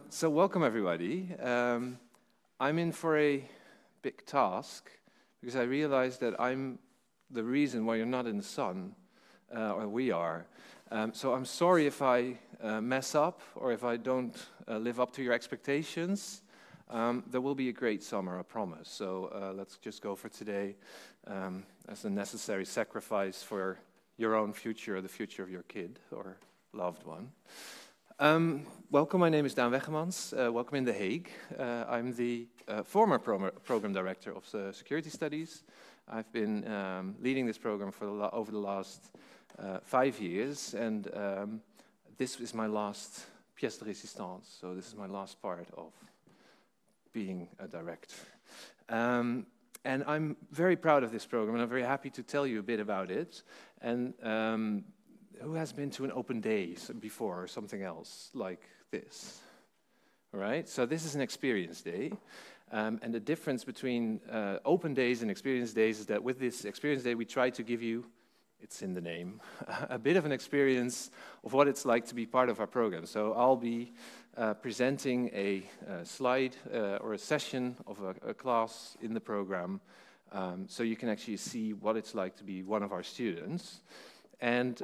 So welcome everybody. I'm in for a big task because I realized that I'm the reason why you're not in the sun, or we are. So I'm sorry if I mess up or if I don't live up to your expectations. There will be a great summer, I promise. So let's just go for today as a necessary sacrifice for your own future or the future of your kid or loved one. Welcome, my name is Daan Wegemans. Welcome in The Hague. I'm the former program director of the Security Studies. I've been leading this program for over the last 5 years, and this is my last pièce de résistance, so this is my last part of being a director. And I'm very proud of this program, and I'm very happy to tell you a bit about it. And who has been to an open day before or something else like this? All right, so this is an experience day. And the difference between open days and experience days is that with this experience day, we try to give you, it's in the name, a bit of an experience of what it's like to be part of our program. So I'll be presenting a slide or a session of a class in the program, so you can actually see what it's like to be one of our students. And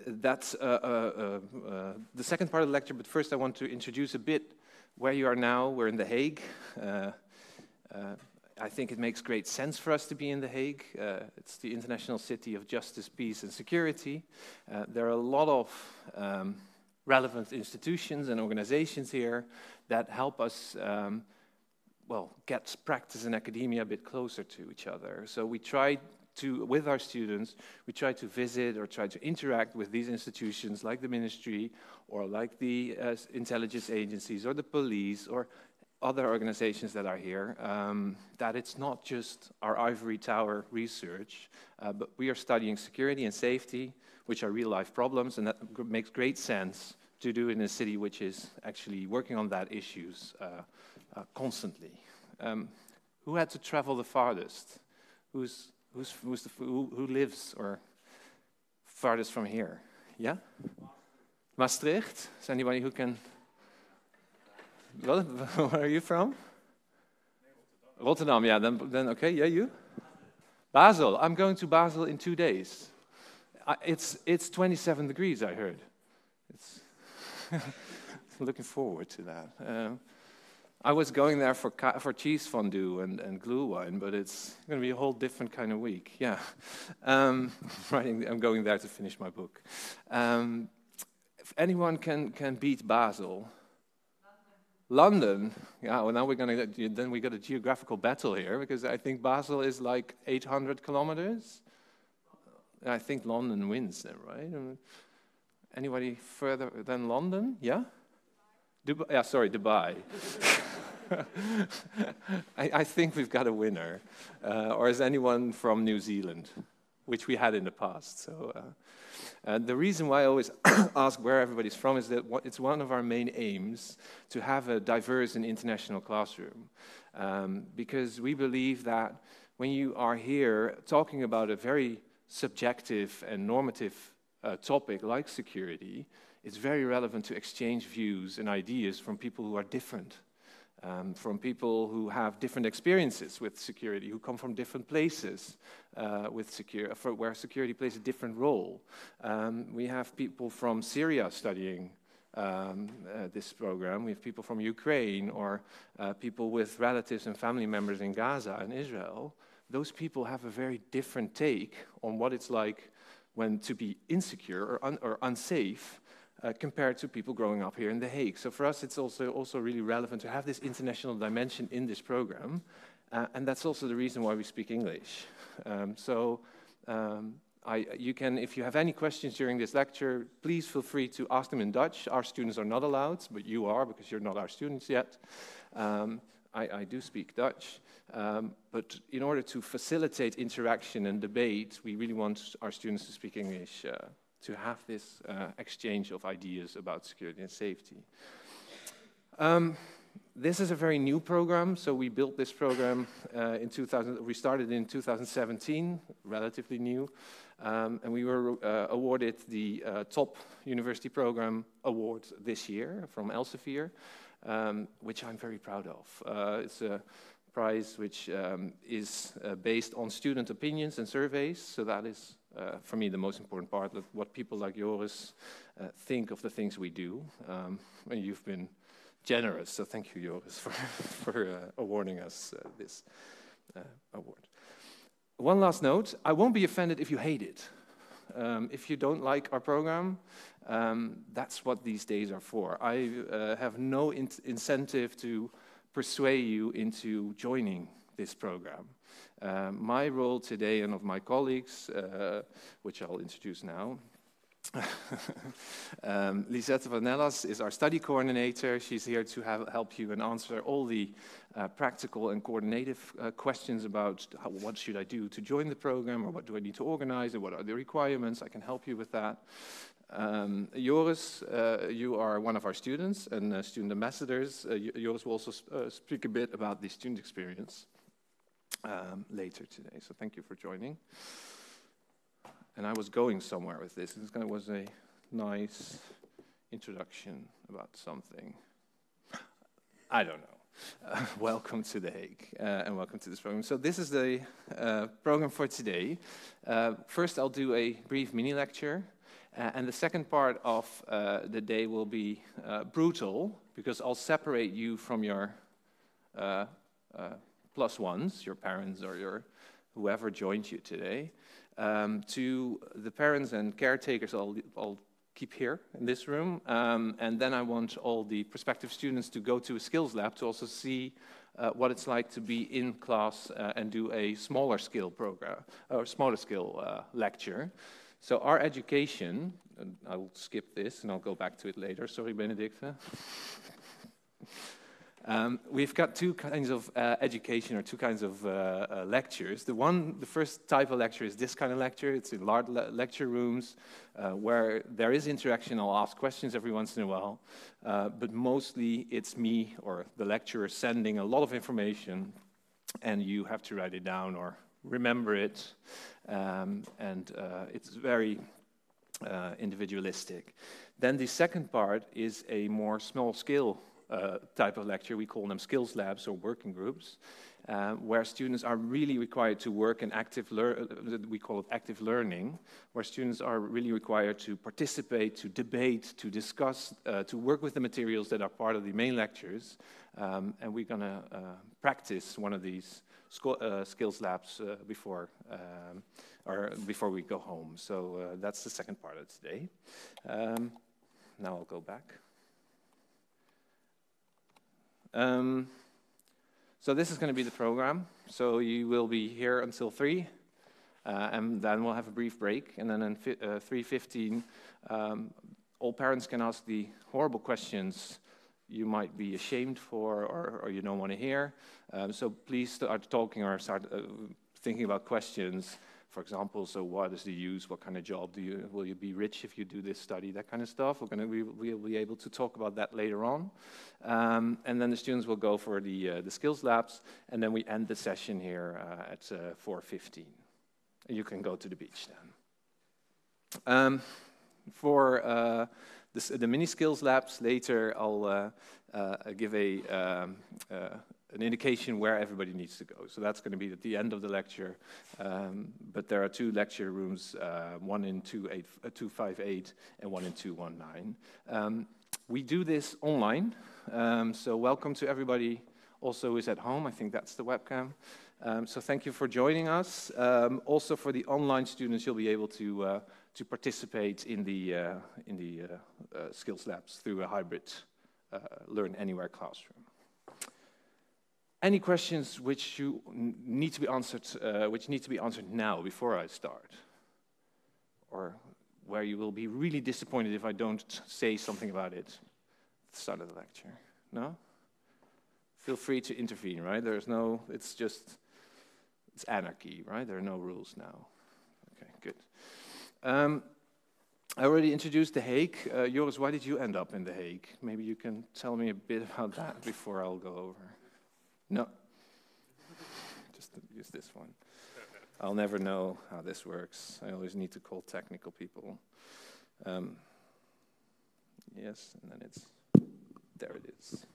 that's the second part of the lecture, but first I want to introduce a bit where you are now. We're in The Hague. I think it makes great sense for us to be in The Hague. It's the international city of justice, peace, and security. There are a lot of relevant institutions and organizations here that help us well, get practice in academia a bit closer to each other. So we try to, with our students, we try to visit or try to interact with these institutions like the ministry or like the intelligence agencies or the police or other organizations that are here, that it's not just our ivory tower research, but we are studying security and safety, which are real-life problems, and that makes great sense to do in a city which is actually working on that issues constantly. Who had to travel the farthest? Who lives or farthest from here? Yeah? Maastricht? Is anybody who can? Well, where are you from? Rotterdam, yeah, then okay, yeah, you? Basel. I'm going to Basel in 2 days. It's 27 degrees, I heard. It's looking forward to that. I was going there for cheese fondue and glühwein, but it's going to be a whole different kind of week. Yeah, I'm going there to finish my book. If anyone can beat Basel, London. Yeah, well now we got a geographical battle here because I think Basel is like 800 kilometers. I think London wins then, right? Anybody further than London? Yeah. Dubai. I think we've got a winner. Or is anyone from New Zealand, which we had in the past. So the reason why I always ask where everybody's from is that it's one of our main aims to have a diverse and international classroom. Because we believe that when you are here talking about a very subjective and normative topic like security, it's very relevant to exchange views and ideas from people who are different, from people who have different experiences with security, who come from different places where security plays a different role. We have people from Syria studying this program. We have people from Ukraine or people with relatives and family members in Gaza and Israel. Those people have a very different take on what it's like when to be insecure or unsafe compared to people growing up here in The Hague. So for us, it's also really relevant to have this international dimension in this program, and that's also the reason why we speak English. You can, if you have any questions during this lecture, please feel free to ask them in Dutch. Our students are not allowed, but you are because you're not our students yet. I do speak Dutch, but in order to facilitate interaction and debate, we really want our students to speak English, to have this exchange of ideas about security and safety. This is a very new program, so we built this program we started in 2017, relatively new. And we were awarded the Top University Program Award this year from Elsevier, which I'm very proud of. It's a prize which is based on student opinions and surveys, so that is, for me, the most important part, of what people like Joris think of the things we do. And you've been generous, so thank you, Joris, for awarding us this award. One last note, I won't be offended if you hate it. If you don't like our program, that's what these days are for. I have no incentive to persuade you into joining this program. My role today, and of my colleagues, which I'll introduce now, Lisette van Nellas is our study coordinator. She's here to help you and answer all the practical and coordinative questions about what should I do to join the program, or what do I need to organize, or what are the requirements. I can help you with that. Joris, you are one of our students and student ambassadors. Joris will also speak a bit about the student experience later today, so thank you for joining. And I was going somewhere with this. This was a nice introduction about something. I don't know. Welcome to The Hague, and welcome to this program. So this is the program for today. First, I'll do a brief mini-lecture. And the second part of the day will be brutal, because I'll separate you from your plus ones, your parents or your whoever joined you today. To the parents and caretakers, I'll keep here in this room. And then I want all the prospective students to go to a skills lab to also see what it's like to be in class and do a smaller skill program, or smaller skill lecture. So our education, and I'll skip this and I'll go back to it later. Sorry, Benedicte. We've got two kinds of education, or two kinds of lectures. The first type of lecture is this kind of lecture. It's in large lecture rooms where there is interaction. I'll ask questions every once in a while, but mostly it's me or the lecturer sending a lot of information, and you have to write it down or remember it, and it's very individualistic. Then the second part is a more small-scale type of lecture. We call them skills labs or working groups, where students are really required to work in we call it active learning, where students are really required to participate, to debate, to discuss, to work with the materials that are part of the main lectures. And we're going to practice one of these skills labs before we go home. So that's the second part of today. Now I'll go back. So this is going to be the program. So you will be here until 3, and then we'll have a brief break. And then at 3:15, all parents can ask the horrible questions you might be ashamed for, or you don't want to hear. So please start talking or start thinking about questions. For example, so what is the use? What kind of job will you be rich if you do this study? That kind of stuff. We'll be able to talk about that later on. And then the students will go for the skills labs, and then we end the session here at 4:15. And you can go to the beach then. For the mini skills labs later, I'll give an indication where everybody needs to go. So that's going to be at the end of the lecture. But there are 2 lecture rooms, one in 258 and one in 219. We do this online, so welcome to everybody also who is at home. I think that's the webcam. So thank you for joining us. Also for the online students, you'll be able to participate in the skills labs through a hybrid Learn Anywhere classroom. Any questions which need to be answered now before I start, or where you will be really disappointed if I don't say something about it at the start of the lecture? No? Feel free to intervene, right? It's anarchy, right? There are no rules now. Okay, good. I already introduced The Hague. Joris, why did you end up in The Hague? Maybe you can tell me a bit about that before I'll go over. No. Just use this one. I'll never know how this works. I always need to call technical people. Yes, and then there it is.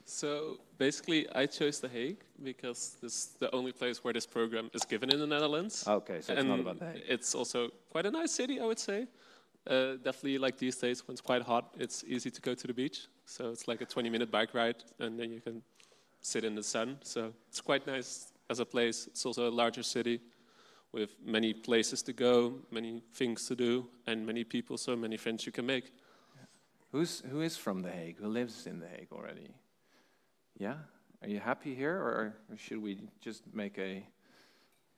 So basically, I chose The Hague because this is the only place where this program is given in the Netherlands. Okay, so it's not about The Hague. It's also quite a nice city, I would say. Definitely, like these days when it's quite hot, it's easy to go to the beach. So it's like a 20-minute bike ride, and then you can sit in the sun. So it's quite nice as a place. It's also a larger city with many places to go, many things to do, and many people, so many friends you can make. Who is from The Hague? Who lives in The Hague already? Yeah? Are you happy here, or should we just make a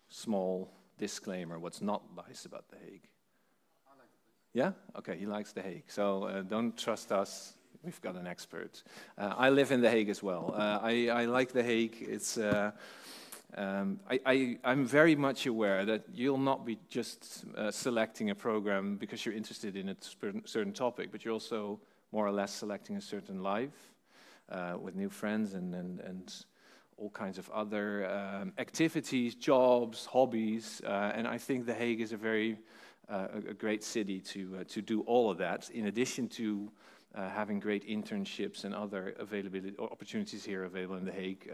small disclaimer what's not nice about The Hague? I like the place. Yeah? Okay, he likes The Hague. So don't trust us. We've got an expert. I live in The Hague as well. I like The Hague. It's... I'm very much aware that you'll not be just selecting a program because you're interested in a certain topic, but you're also more or less selecting a certain life with new friends and all kinds of other activities, jobs, hobbies. And I think The Hague is a great city to do all of that, in addition to having great internships and other opportunities here available in The Hague.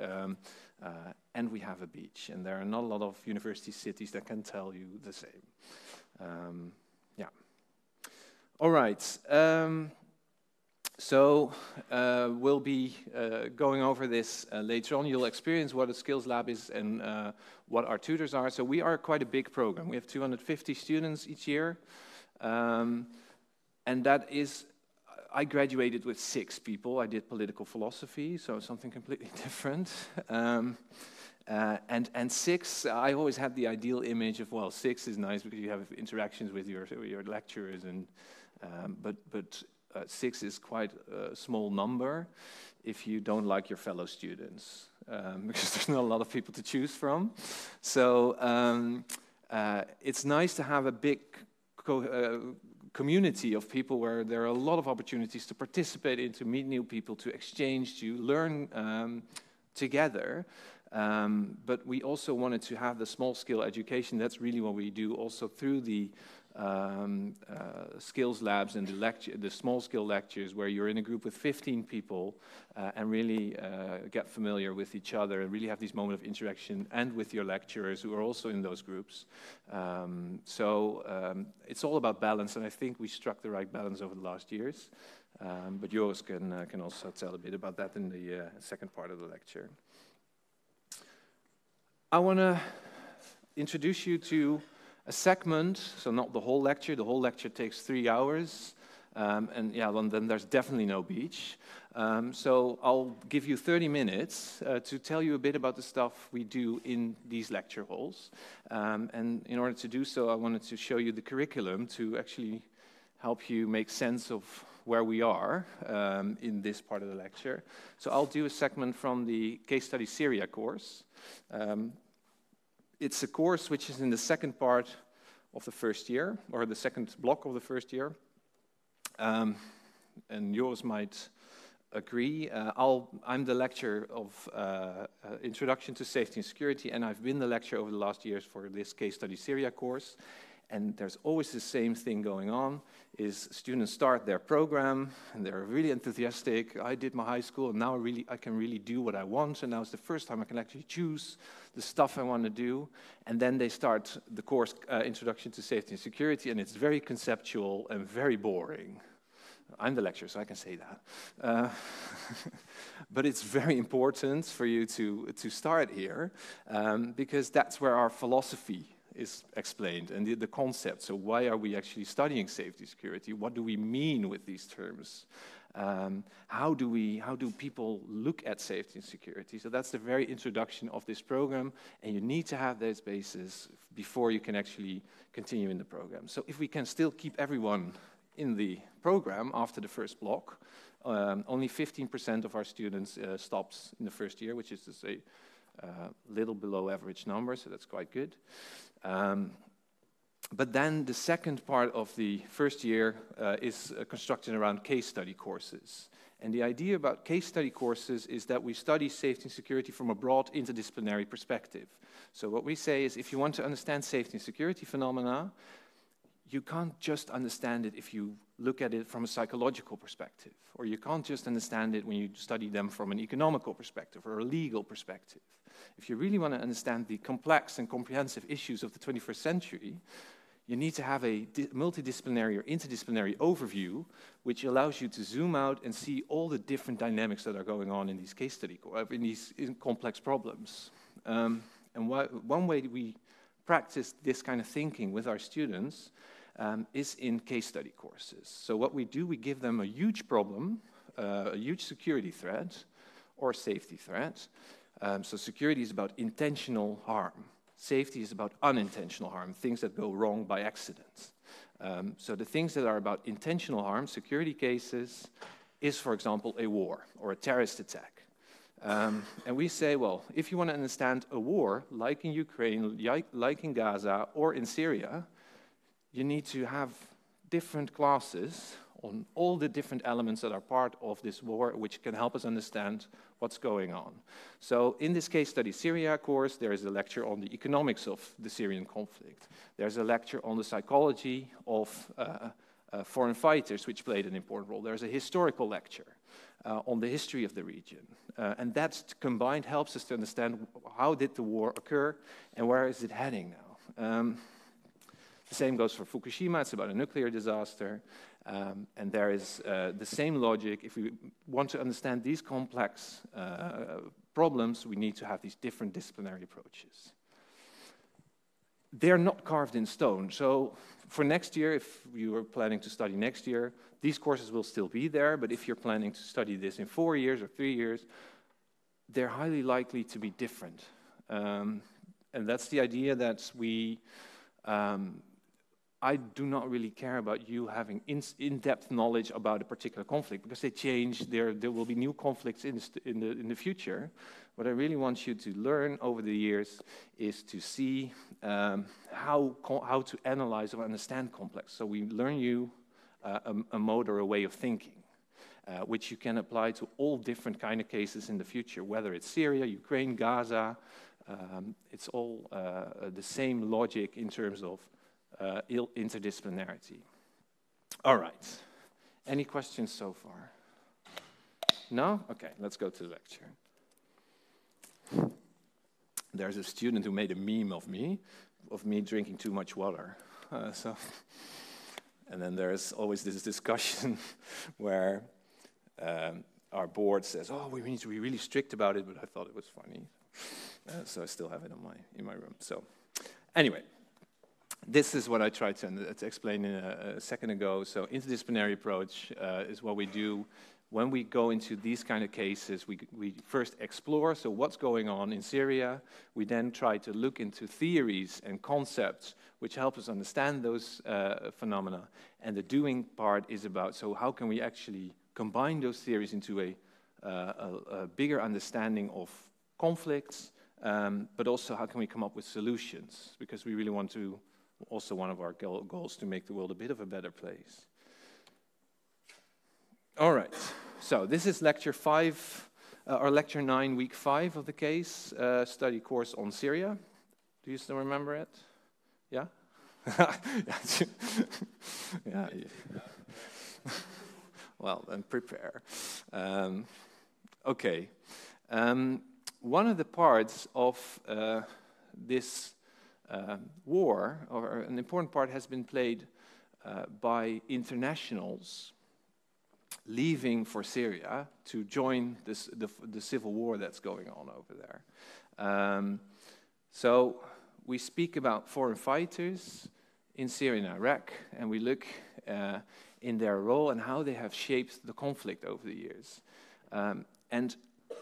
And we have a beach, and there are not a lot of university cities that can tell you the same. Yeah. All right. So we'll be going over this later on. You'll experience what a skills lab is and what our tutors are. So we are quite a big program. We have 250 students each year. And that is, I graduated with 6 people. I did political philosophy, so something completely different. And 6, I always had the ideal image of, well, 6 is nice because you have interactions with your lecturers, and but 6 is quite a small number if you don't like your fellow students, because there's not a lot of people to choose from. So it's nice to have a big community of people where there are a lot of opportunities to participate in, to meet new people, to exchange, to learn together. But we also wanted to have the small-scale education. That's really what we do also through the skills labs and the small-scale lectures, where you're in a group with 15 people and really get familiar with each other and really have this moment of interaction, and with your lecturers who are also in those groups. So it's all about balance, and I think we struck the right balance over the last years. But Joris can also tell a bit about that in the second part of the lecture. I want to introduce you to a segment, so not the whole lecture. The whole lecture takes 3 hours, and yeah, then there's definitely no beach. So I'll give you 30 minutes to tell you a bit about the stuff we do in these lecture halls. And in order to do so, I wanted to show you the curriculum to actually help you make sense of where we are in this part of the lecture. So I'll do a segment from the Case Study Syria course. It's a course which is in the second part of the first year, or the second block of the first year. And yours might agree. I'm the lecturer of Introduction to Safety and Security, and I've been the lecturer over the last years for this Case Study Syria course. And there's always the same thing going on, is students start their program, and they're really enthusiastic. I did my high school, and now I can really do what I want, and now it's the first time I can actually choose the stuff I want to do. And then they start the course, Introduction to Safety and Security, and it's very conceptual and very boring. I'm the lecturer, so I can say that. But it's very important for you to start here, because that's where our philosophy is explained, and the concept. So why are we actually studying safety security? What do we mean with these terms? How do people look at safety and security? So that's the very introduction of this program, and you need to have those bases before you can actually continue in the program. So if we can still keep everyone in the program after the first block, only 15% of our students stops in the first year, which is to say little below average number, so that's quite good. But then the second part of the first year is constructed around case study courses. And the idea about case study courses is that we study safety and security from a broad interdisciplinary perspective. So what we say is, if you want to understand safety and security phenomena, you can't just understand it if you look at it from a psychological perspective, or you can't just understand it when you study them from an economical perspective or a legal perspective. If you really want to understand the complex and comprehensive issues of the 21st century, you need to have a multidisciplinary or interdisciplinary overview, which allows you to zoom out and see all the different dynamics that are going on in these case study, in complex problems. And one way we practice this kind of thinking with our students is in case study courses. So what we do, we give them a huge problem, a huge security threat or safety threat. So security is about intentional harm. Safety is about unintentional harm, things that go wrong by accident. So the things that are about intentional harm, security cases, is, for example, a war or a terrorist attack. And we say, well, if you want to understand a war, like in Ukraine, like in Gaza, or in Syria, you need to have different classes on all the different elements that are part of this war, which can help us understand what's going on. So in this case study Syria course, there is a lecture on the economics of the Syrian conflict. There's a lecture on the psychology of foreign fighters, which played an important role. There's a historical lecture on the history of the region. And that combined helps us to understand how did the war occur and where is it heading now. The same goes for Fukushima, it's about a nuclear disaster. And there is the same logic. If we want to understand these complex problems, we need to have these different disciplinary approaches. They're not carved in stone. So for next year, if you are planning to study next year, these courses will still be there. But if you're planning to study this in 4 years or 3 years, they're highly likely to be different. And that's the idea that I do not really care about you having in-depth knowledge about a particular conflict, because they change. There will be new conflicts in the future. What I really want you to learn over the years is to see how to analyze or understand complex. So we learn you a mode or a way of thinking, which you can apply to all different kind of cases in the future, whether it's Syria, Ukraine, Gaza. It's all the same logic in terms of interdisciplinarity. All right. Any questions so far? No? Okay, let's go to the lecture. There's a student who made a meme of me drinking too much water. And then there's always this discussion where our board says, "Oh, we need to be really strict about it," but I thought it was funny, so I still have it in my room. So, anyway. This is what I tried to explain a second ago. So interdisciplinary approach is what we do. When we go into these kind of cases, we first explore, so what's going on in Syria. We then try to look into theories and concepts which help us understand those phenomena. And the doing part is about, so how can we actually combine those theories into a bigger understanding of conflicts, but also how can we come up with solutions, because we really want to, also one of our goals, to make the world a bit of a better place. All right, so this is lecture 5, or lecture 9, week 5 of the case study course on Syria. Do you still remember it? Yeah? Yeah. Well, then prepare. Okay. One of the parts of this war, or an important part, has been played by internationals leaving for Syria to join the civil war that's going on over there. So we speak about foreign fighters in Syria and Iraq, and we look in their role and how they have shaped the conflict over the years. And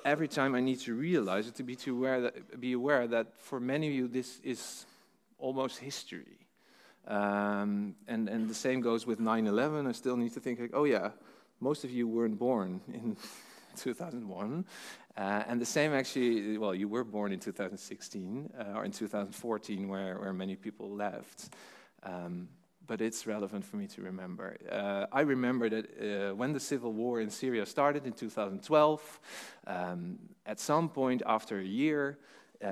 every time I need to realize it, to be aware that for many of you this is almost history. And the same goes with 9/11. I still need to think, like, oh yeah, most of you weren't born in 2001. And the same actually, well, you were born in 2016 or in 2014, where many people left. but it's relevant for me to remember. I remember that when the civil war in Syria started in 2012, at some point after a year,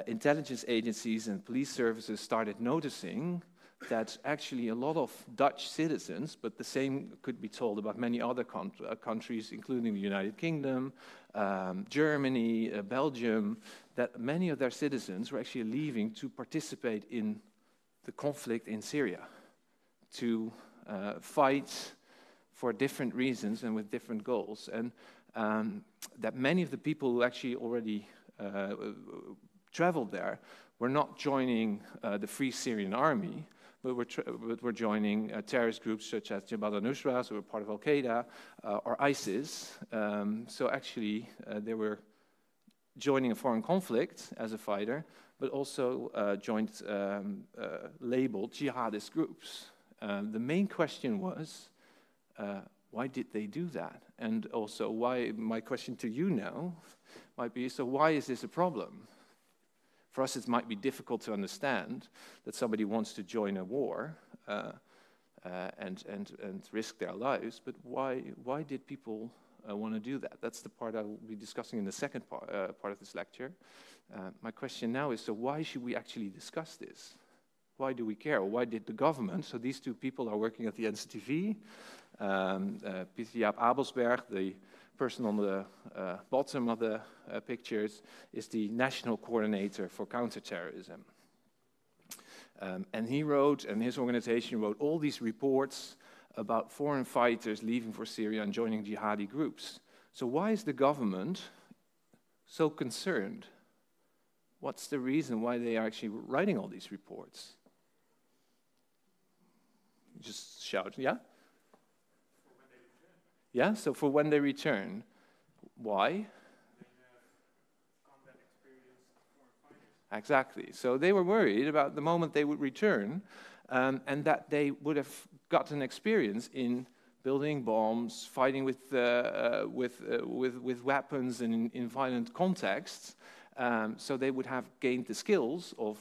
intelligence agencies and police services started noticing that actually a lot of Dutch citizens, but the same could be told about many other countries, including the United Kingdom, Germany, Belgium, that many of their citizens were actually leaving to participate in the conflict in Syria, to fight for different reasons and with different goals. And that many of the people who actually already traveled there were not joining the Free Syrian Army, but were joining terrorist groups such as Jabhat al-Nusra, who were part of Al-Qaeda, or ISIS. So actually, they were joining a foreign conflict as a fighter, but also joined labeled jihadist groups. The main question was, why did they do that? And also, why? My question to you now might be, so why is this a problem? For us, it might be difficult to understand that somebody wants to join a war and risk their lives, but why did people want to do that? That's the part I will be discussing in the second part of this lecture. My question now is, so why should we actually discuss this? Why do we care? Or why did the government, so these two people are working at the NCTV, Pieter Jaap Abelsberg, the person on the bottom of the pictures, is the National Coordinator for Counterterrorism. And he wrote, and his organization wrote all these reports about foreign fighters leaving for Syria and joining jihadi groups. So why is the government so concerned? What's the reason why they are actually writing all these reports? Just shout, yeah? Yeah, so for when they return. Why? Exactly. So they were worried about the moment they would return, and that they would have gotten experience in building bombs, fighting with weapons and in violent contexts. So they would have gained the skills of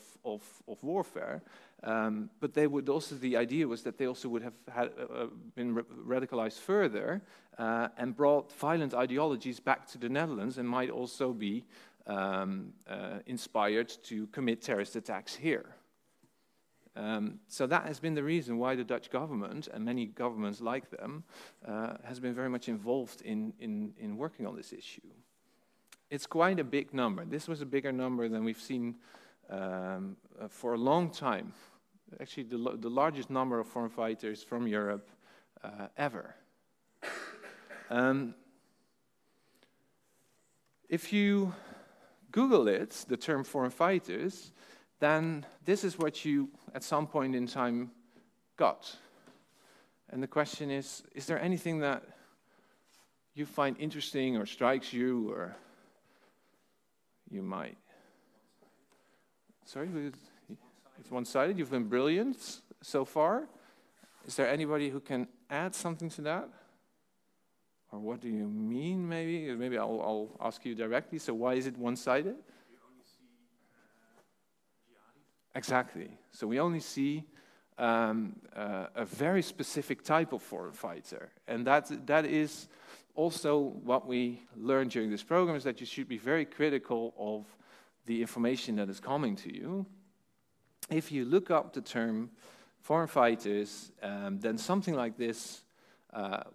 warfare. But they would also, the idea was that they also would have been radicalized further and brought violent ideologies back to the Netherlands and might also be inspired to commit terrorist attacks here. So that has been the reason why the Dutch government, and many governments like them, has been very much involved in working on this issue. It's quite a big number. This was a bigger number than we've seen for a long time. Actually, the largest number of foreign fighters from Europe ever. If you Google it, the term foreign fighters, then this is what you, at some point in time, got. And the question is there anything that you find interesting or strikes you, or you might? Sorry? It's one-sided. You've been brilliant so far. Is there anybody who can add something to that? Or what do you mean, maybe? Maybe I'll ask you directly. So why is it one-sided? We only see jihadis. Exactly. So we only see a very specific type of foreign fighter. And that is also what we learned during this program, is that you should be very critical of the information that is coming to you. If you look up the term foreign fighters, then something like this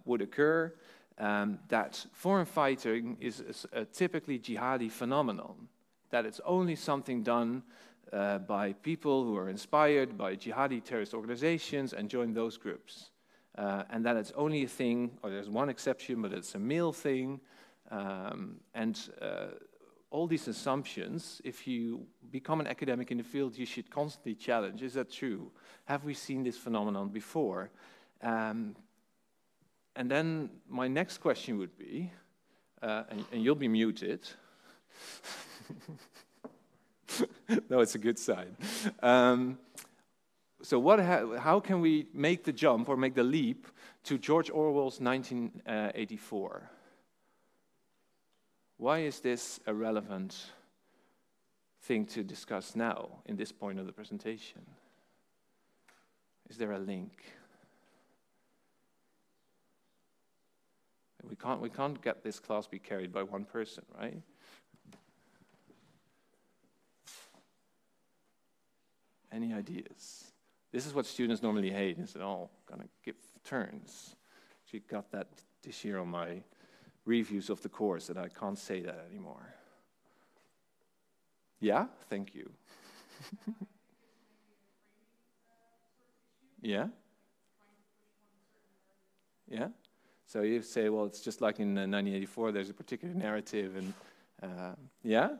would occur, that foreign fighting is a typically jihadi phenomenon, that it's only something done by people who are inspired by jihadi terrorist organizations and join those groups. And that it's only a thing, or there's one exception, but it's a male thing, all these assumptions, if you become an academic in the field, you should constantly challenge. Is that true? Have we seen this phenomenon before? And then my next question would be, and you'll be muted. No, it's a good sign. So how can we make the jump or make the leap to George Orwell's 1984? Why is this a relevant thing to discuss now in this point of the presentation? Is there a link? We can't get this class be carried by one person, right? Any ideas? This is what students normally hate. They said, "Oh, gonna give turns." She got that this year on my reviews of the course that I can't say that anymore. Yeah, thank you. Yeah. Yeah. So you say, well, it's just like in 1984. There's a particular narrative, and yeah.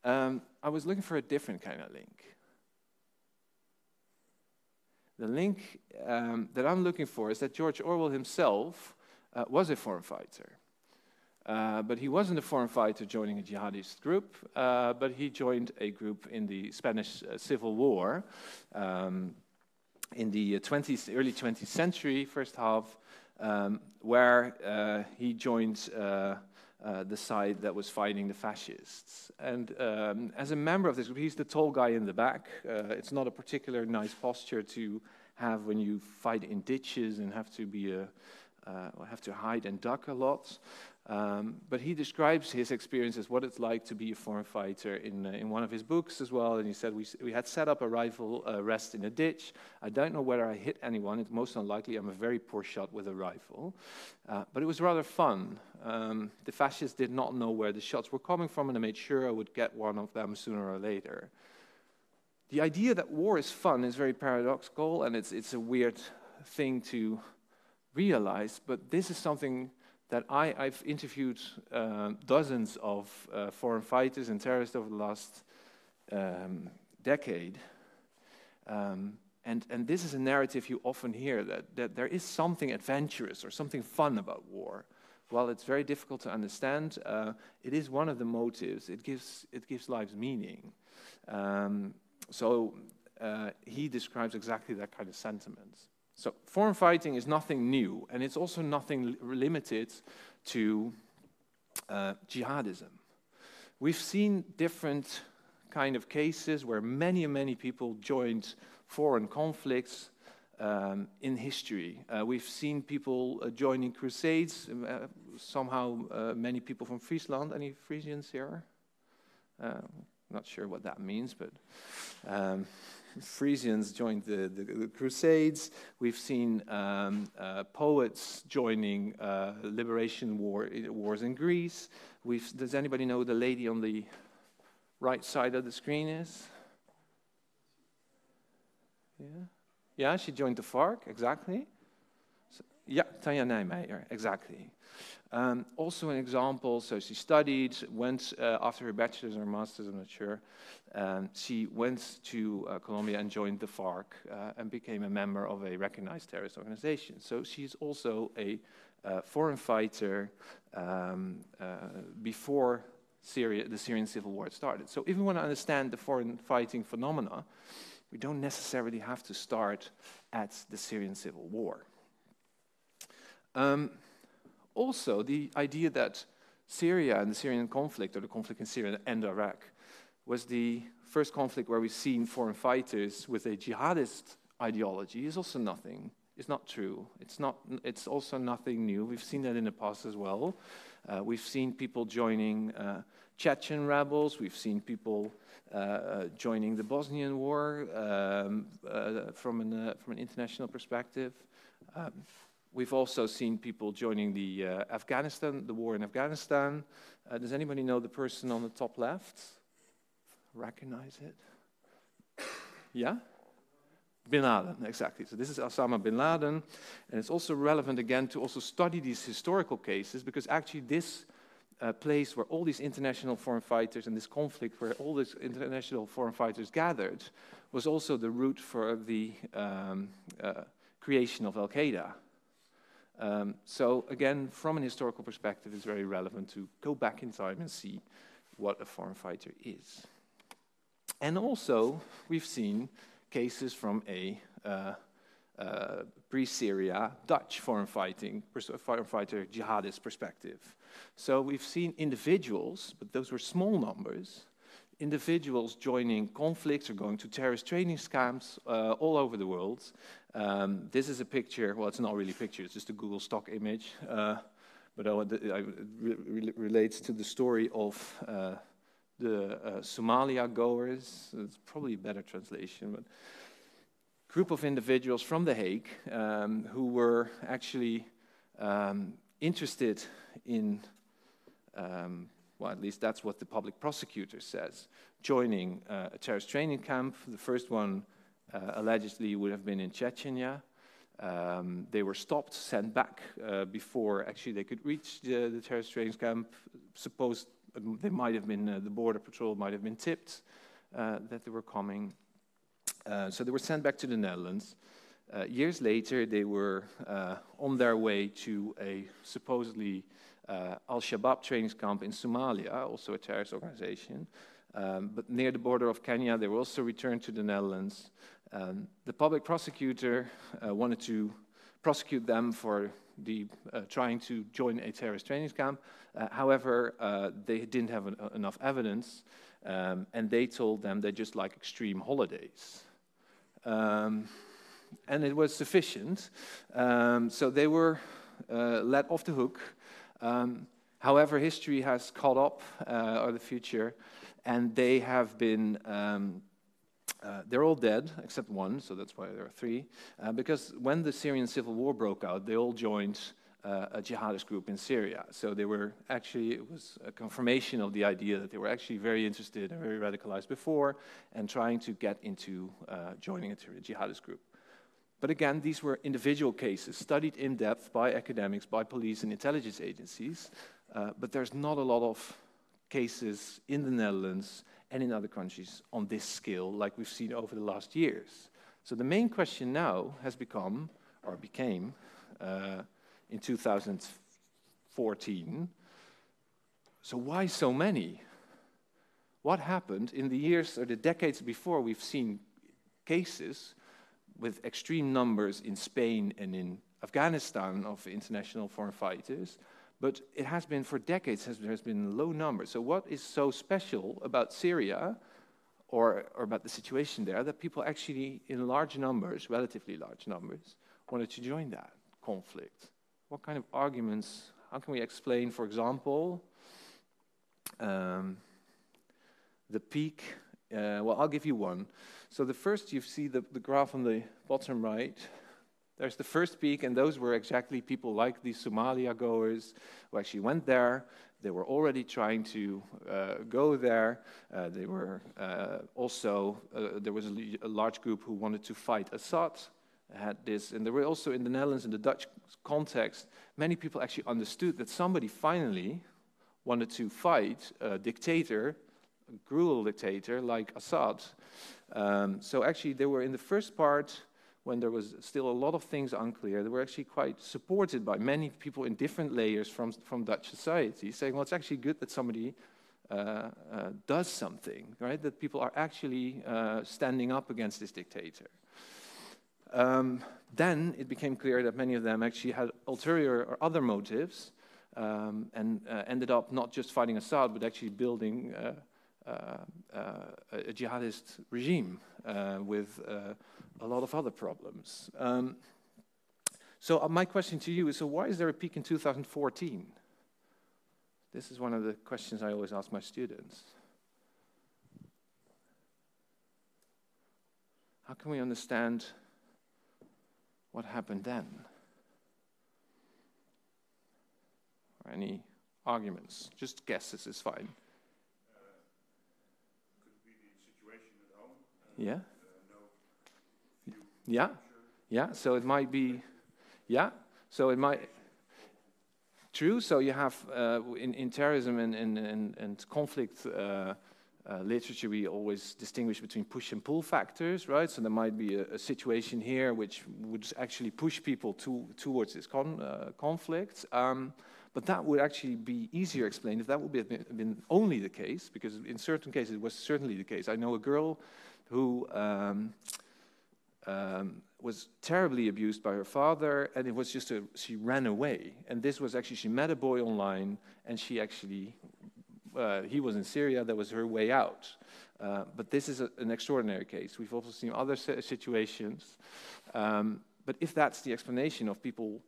I was looking for a different kind of link. The link that I'm looking for is that George Orwell himself was a foreign fighter. But he wasn't a foreign fighter joining a jihadist group, but he joined a group in the Spanish Civil War in the early 20th century, first half, where he joined the side that was fighting the fascists. And as a member of this group, he's the tall guy in the back. It's not a particular nice posture to have when you fight in ditches and have to hide and duck a lot. But he describes his experience as what it's like to be a foreign fighter in one of his books as well. And he said, we had set up a rifle rest in a ditch. I don't know whether I hit anyone. It's most unlikely. I'm a very poor shot with a rifle. But it was rather fun. The fascists did not know where the shots were coming from, and I made sure I would get one of them sooner or later. The idea that war is fun is very paradoxical, and it's a weird thing to realize, but this is something that I've interviewed dozens of foreign fighters and terrorists over the last decade. And this is a narrative you often hear, that there is something adventurous or something fun about war. While it's very difficult to understand, it is one of the motives. It gives lives meaning. So he describes exactly that kind of sentiment. So foreign fighting is nothing new, and it's also nothing limited to jihadism. We've seen different kind of cases where many people joined foreign conflicts in history. We've seen people joining crusades, somehow many people from Friesland. Any Frisians here? Not sure what that means, but Frisians joined the Crusades. We've seen poets joining liberation wars in Greece. Does anybody know who the lady on the right side of the screen is? Yeah, she joined the FARC, exactly. So, yeah, Tanja Nijmeijer, exactly. Also an example, so she studied, went after her bachelor's or master's, I'm not sure, she went to Colombia and joined the FARC and became a member of a recognized terrorist organization. So she's also a foreign fighter before the Syrian civil war started. So if we want to understand the foreign fighting phenomena, we don't necessarily have to start at the Syrian civil war. Also, the idea that Syria and the Syrian conflict, or the conflict in Syria and Iraq, was the first conflict where we've seen foreign fighters with a jihadist ideology is also nothing. It's not true. It's also nothing new. We've seen that in the past as well. We've seen people joining Chechen rebels. We've seen people joining the Bosnian War from an international perspective. We've also seen people joining the war in Afghanistan. Does anybody know the person on the top left? Recognize it? Yeah? Bin Laden, exactly. So this is Osama bin Laden, and it's also relevant again to also study these historical cases, because actually this place where all these international foreign fighters and this conflict where all these international foreign fighters gathered was also the root for the creation of Al-Qaeda. So again, from an historical perspective, it's very relevant to go back in time and see what a foreign fighter is. And also, we've seen cases from a pre-Syria Dutch foreign fighter jihadist perspective. So we've seen individuals, but those were small numbers, individuals joining conflicts or going to terrorist training camps all over the world. This is a picture, well, it's not really a picture, it's just a Google stock image but it relates to the story of the Somalia goers. It's probably a better translation, but group of individuals from The Hague who were actually interested in, well, at least that's what the public prosecutor says, joining a terrorist training camp. The first one allegedly would have been in Chechnya. They were stopped, sent back before actually they could reach the terrorist training camp. Suppose they might have been, the border patrol might have been tipped that they were coming. So they were sent back to the Netherlands. Years later, they were on their way to a supposedly Al-Shabaab training camp in Somalia, also a terrorist organization. But near the border of Kenya, they were also returned to the Netherlands. The public prosecutor wanted to prosecute them for trying to join a terrorist training camp. However, they didn't have enough evidence, and they told them they just like extreme holidays. And it was sufficient. So they were let off the hook. However, history has caught up, or the future, and they have been, they're all dead, except one, so that's why there are three. Because when the Syrian civil war broke out, they all joined a jihadist group in Syria. So they were actually, it was a confirmation of the idea that they were actually very interested and very radicalized before, and trying to get into joining a jihadist group. But again, these were individual cases, studied in depth by academics, by police and intelligence agencies, but there's not a lot of cases in the Netherlands and in other countries on this scale like we've seen over the last years. So the main question now has become, or became, in 2014, so why so many? What happened in the years or the decades before? We've seen cases with extreme numbers in Spain and in Afghanistan of international foreign fighters, but it has been for decades, there's been low numbers. So what is so special about Syria or about the situation there that people actually in large numbers, relatively large numbers, wanted to join that conflict? What kind of arguments, how can we explain, for example, the peak? Well, I'll give you one. So the first, you see the graph on the bottom right. There's the first peak, and those were exactly people like these Somalia goers who actually went there. They were already trying to go there. They were also, there was a large group who wanted to fight Assad, had this, and there were also in the Netherlands, in the Dutch context, many people actually understood that somebody finally wanted to fight a dictator, a cruel dictator like Assad. So actually they were in the first part, when there was still a lot of things unclear, they were actually quite supported by many people in different layers from Dutch society, saying, well, it's actually good that somebody does something, right? That people are actually standing up against this dictator. Then it became clear that many of them actually had ulterior or other motives, and ended up not just fighting Assad, but actually building a jihadist regime with a lot of other problems. So my question to you is, so why is there a peak in 2014? This is one of the questions I always ask my students. How can we understand what happened then? Or any arguments? Just guesses is fine. Yeah? Yeah? Yeah, so it might be, yeah, so it might, true, so you have, in terrorism and conflict literature, we always distinguish between push and pull factors, right? So there might be a situation here which would actually push people towards this conflict, but that would actually be easier explained if that would have been only the case, because in certain cases it was certainly the case. I know a girl who was terribly abused by her father, and it was just she ran away. And this was actually, she met a boy online, and she actually, he was in Syria, that was her way out. But this is an extraordinary case. We've also seen other situations. But if that's the explanation of people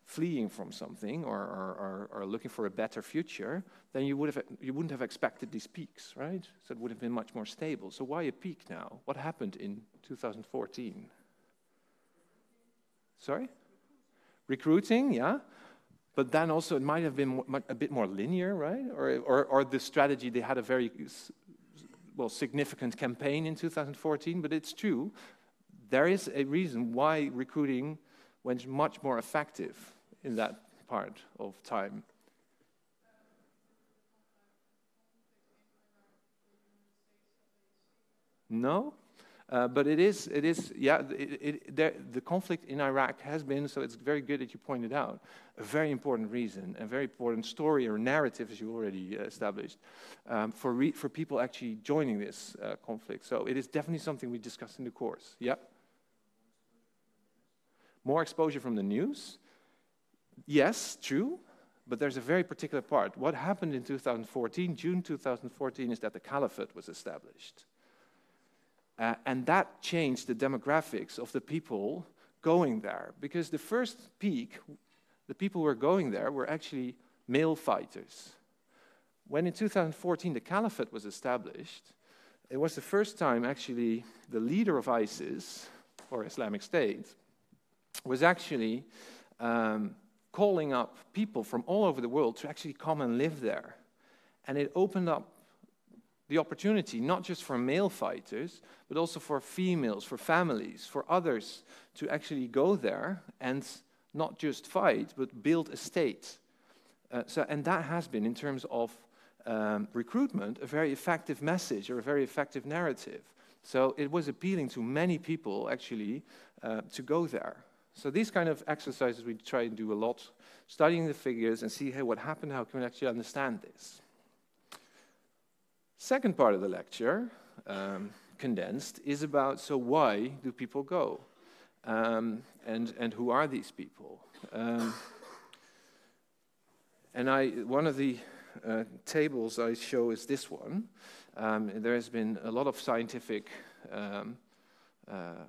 fleeing from something or looking for a better future, then you wouldn't have expected these peaks, right? So it would have been much more stable. So why a peak now? What happened in 2014? Sorry? Recruiting, yeah. But then also it might have been a bit more linear, right? Or the strategy, they had a very significant campaign in 2014, but it's true. There is a reason why recruiting went much more effective in that part of time. No? But the conflict in Iraq has been, so it's very good that you pointed out, a very important reason, a very important story or narrative, as you already established, for people actually joining this conflict. So it is definitely something we discussed in the course. Yeah? More exposure from the news? Yes, true, but there's a very particular part. What happened in 2014, June 2014, is that the caliphate was established. And that changed the demographics of the people going there. Because the first peak, the people who were going there were actually male fighters. When in 2014 the caliphate was established, it was the first time actually the leader of ISIS, or Islamic State, was actually calling up people from all over the world to actually come and live there. And it opened up the opportunity, not just for male fighters, but also for females, for families, for others to actually go there and not just fight, but build a state. And that has been, in terms of recruitment, a very effective message or a very effective narrative. So it was appealing to many people, actually, to go there. So these kind of exercises we try and do a lot, studying the figures and see, hey, what happened, how can we actually understand this? Second part of the lecture, condensed, is about, so why do people go? And who are these people? One of the tables I show is this one. There has been a lot of scientific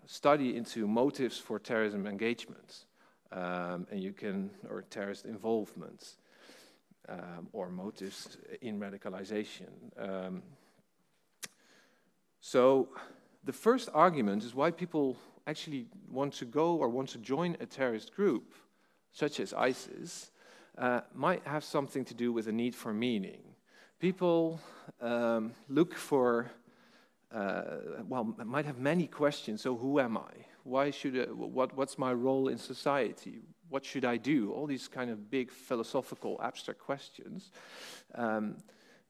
study into motives for terrorism engagements, or terrorist involvements. Or motives in radicalization. So the first argument is why people actually want to go or want to join a terrorist group, such as ISIS, might have something to do with a need for meaning. People look for, might have many questions. So who am I? Why should what's my role in society? What should I do? All these kind of big philosophical, abstract questions.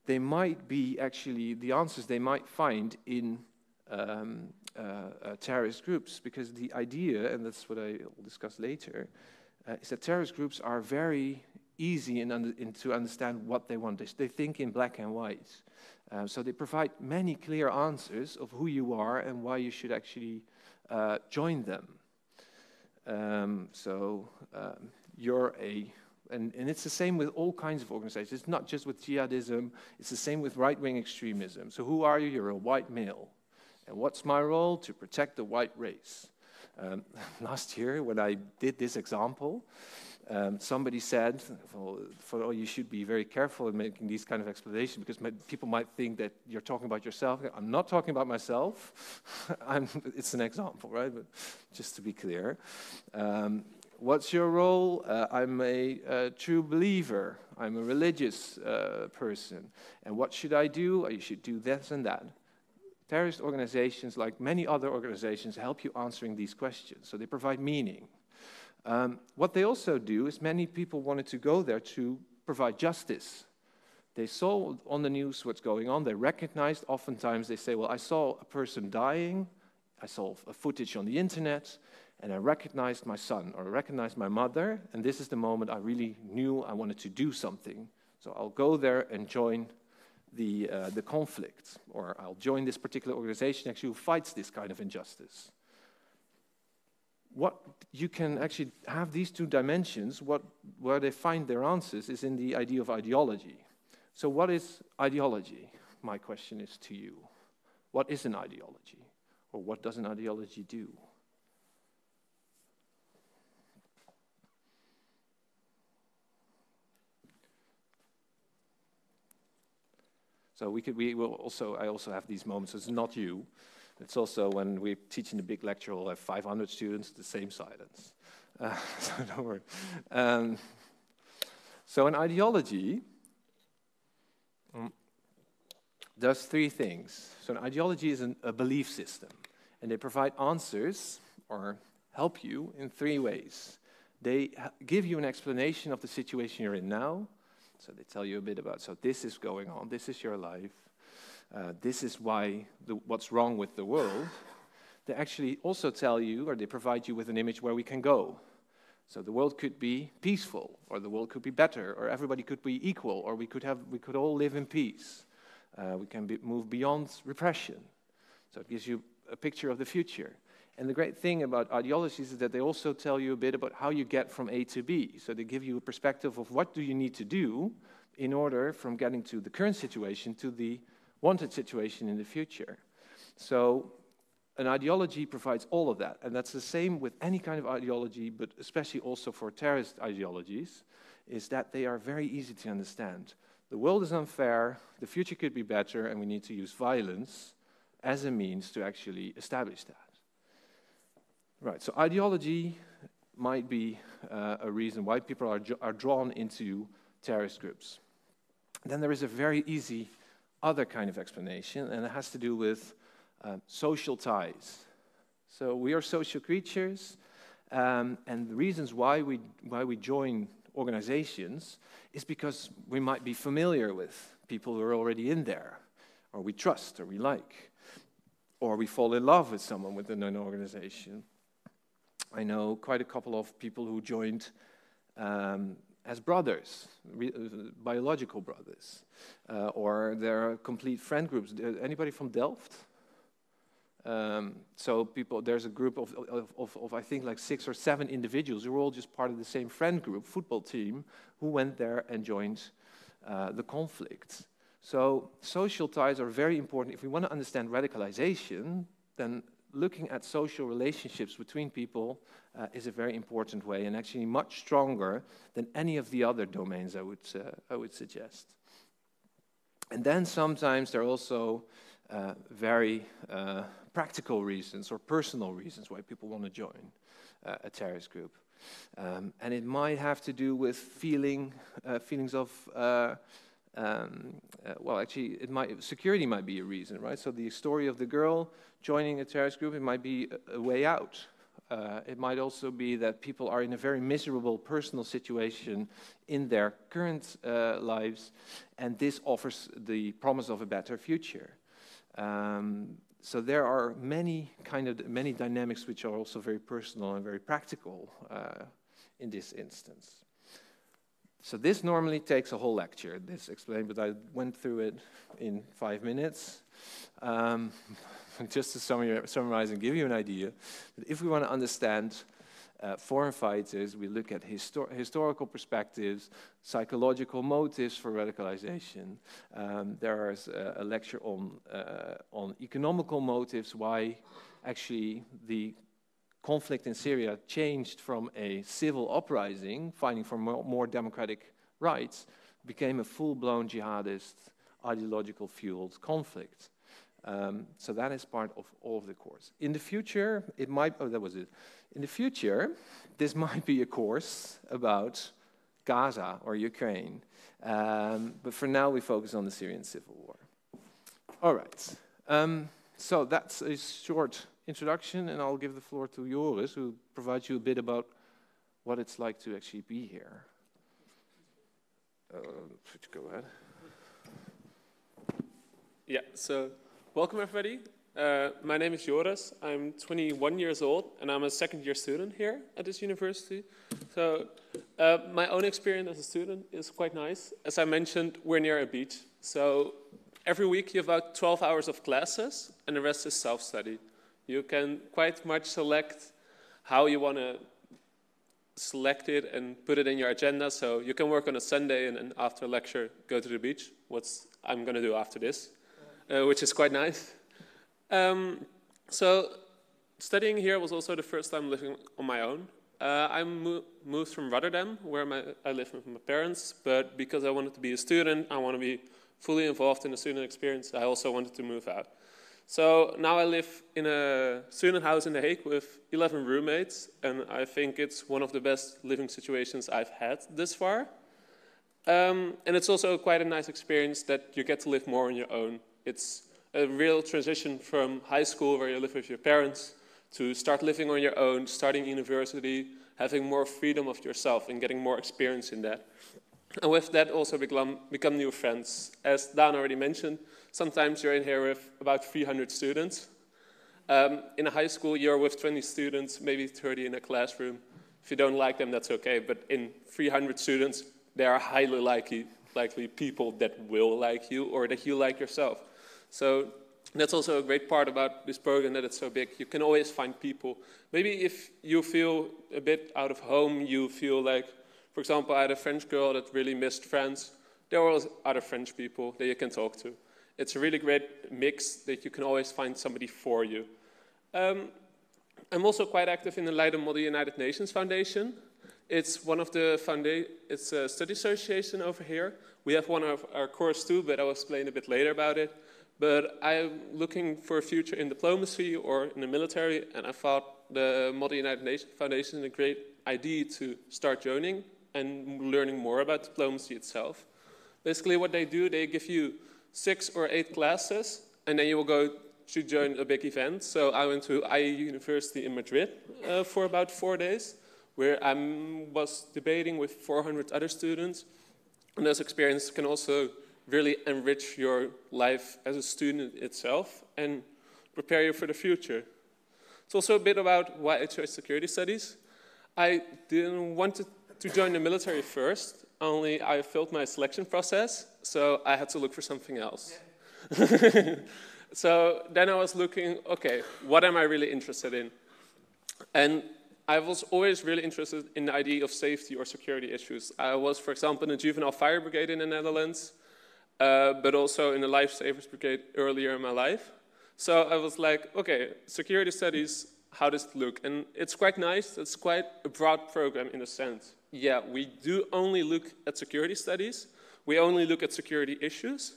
They might be actually, the answers they might find in terrorist groups, because the idea, and that's what I will discuss later, is that terrorist groups are very easy to understand what they want. They think in black and white. So they provide many clear answers of who you are and why you should actually join them. You're and it's the same with all kinds of organizations. It's not just with jihadism, it's the same with right-wing extremism. So who are you? You're a white male. And what's my role? To protect the white race. Last year, when I did this example, somebody said, well, you should be very careful in making these kind of explanations because people might think that you're talking about yourself. I'm not talking about myself. It's an example, right? But just to be clear. What's your role? I'm a true believer. I'm a religious person. And what should I do? You should do this and that. Terrorist organizations, like many other organizations, help you answering these questions. So they provide meaning. What they also do is many people wanted to go there to provide justice. They saw on the news what's going on. They recognized, oftentimes they say, well, I saw a person dying. I saw a footage on the internet, and I recognized my son or I recognized my mother, and this is the moment I really knew I wanted to do something. So I'll go there and join the conflict, or I'll join this particular organization actually who fights this kind of injustice. What you can actually have these two dimensions, where they find their answers is in the idea of ideology. So what is ideology? My question is to you. What is an ideology? Or what does an ideology do? So I also have these moments. It's not you. It's also when we're teaching the big lecture, we'll have 500 students, the same silence. So don't worry. So an ideology does three things. So an ideology is a belief system, and they provide answers or help you in three ways. They give you an explanation of the situation you're in now. So they tell you a bit about, so this is going on, this is your life, this is what's wrong with the world. They actually also tell you, or they provide you with an image where we can go. So the world could be peaceful, or the world could be better, or everybody could be equal, or we could all live in peace. We can move beyond repression. So it gives you a picture of the future. And the great thing about ideologies is that they also tell you a bit about how you get from A to B. So they give you a perspective of what do you need to do in order from getting to the current situation to the wanted situation in the future. So an ideology provides all of that. And that's the same with any kind of ideology, but especially also for terrorist ideologies, is that they are very easy to understand. The world is unfair, the future could be better, and we need to use violence as a means to actually establish that. Right, so ideology might be a reason why people are drawn into terrorist groups. Then there is a very easy other kind of explanation, and it has to do with social ties. So we are social creatures, and the reasons why we join organizations is because we might be familiar with people who are already in there, or we trust, or we like, or we fall in love with someone within an organization. I know quite a couple of people who joined as brothers, biological brothers, or they're complete friend groups. Anybody from Delft? So there's a group of I think like 6 or 7 individuals who were all just part of the same friend group, football team, who went there and joined the conflict. So social ties are very important. If we want to understand radicalization, then looking at social relationships between people is a very important way, and actually much stronger than any of the other domains I would suggest. And then sometimes there are also very practical reasons or personal reasons why people want to join a terrorist group. And it might have to do with feelings of, well, actually, security might be a reason, right? So the story of the girl joining a terrorist group, it might be a way out. It might also be that people are in a very miserable personal situation in their current lives, and this offers the promise of a better future. So there are many dynamics which are also very personal and very practical in this instance. So this normally takes a whole lecture, this explained, but I went through it in 5 minutes. Just to summarize and give you an idea, that if we want to understand foreign fighters, we look at historical perspectives, psychological motives for radicalization. There is a lecture on economical motives, why actually the conflict in Syria changed from a civil uprising, fighting for more democratic rights, became a full-blown jihadist, ideological fueled conflict. So that is part of all of the course. In the future, it might, oh, that was it. In the future, this might be a course about Gaza or Ukraine. But for now, we focus on the Syrian civil war. All right. So that's a short introduction, and I'll give the floor to Joris, who provides you a bit about what it's like to actually be here. Go ahead. Yeah, so welcome everybody. My name is Joris. I'm 21 years old, and I'm a second-year student here at this university. So my own experience as a student is quite nice. As I mentioned, we're near a beach. So every week you have about 12 hours of classes, and the rest is self-study. You can quite much select how you want to select it and put it in your agenda. So you can work on a Sunday and then after a lecture go to the beach, what I'm going to do after this, which is quite nice. So studying here was also the first time living on my own. I moved from Rotterdam, where I live with my parents, but because I wanted to be a student, I want to be fully involved in the student experience, I also wanted to move out. So now I live in a student house in The Hague with 11 roommates, and I think it's one of the best living situations I've had this far. And it's also quite a nice experience that you get to live more on your own. It's a real transition from high school, where you live with your parents, to start living on your own, starting university, having more freedom of yourself and getting more experience in that. And with that also become new friends. As Dan already mentioned, sometimes you're in here with about 300 students. In a high school, you're with 20 students, maybe 30 in a classroom. If you don't like them, that's okay. But in 300 students, there are highly likely people that will like you or that you like yourself. So that's also a great part about this program, that it's so big. You can always find people. Maybe if you feel a bit out of home, you feel like, for example, I had a French girl that really missed France. There were other French people that you can talk to. It's a really great mix that you can always find somebody for you. I'm also quite active in the Leiden Model United Nations Foundation. It's one of the it's a study association over here. We have one of our course too, but I'll explain a bit later about it. But I'm looking for a future in diplomacy or in the military, and I thought the Model United Nations Foundation is a great idea to start joining and learning more about diplomacy itself. Basically what they do, they give you 6 or 8 classes, and then you will go to join a big event. So I went to IE University in Madrid for about 4 days, where I was debating with 400 other students. And those experiences can also really enrich your life as a student itself and prepare you for the future. It's also a bit about why I chose security studies. I didn't want to join the military first, only I failed my selection process, so I had to look for something else. Yeah. So then I was looking, okay, what am I really interested in? And I was always really interested in the idea of safety or security issues. I was, for example, in the Juvenile Fire Brigade in the Netherlands, but also in the Lifesavers Brigade earlier in my life. So I was like, okay, security studies, how does it look? And it's quite nice. It's quite a broad program in a sense. Yeah, we do only look at security studies. We only look at security issues.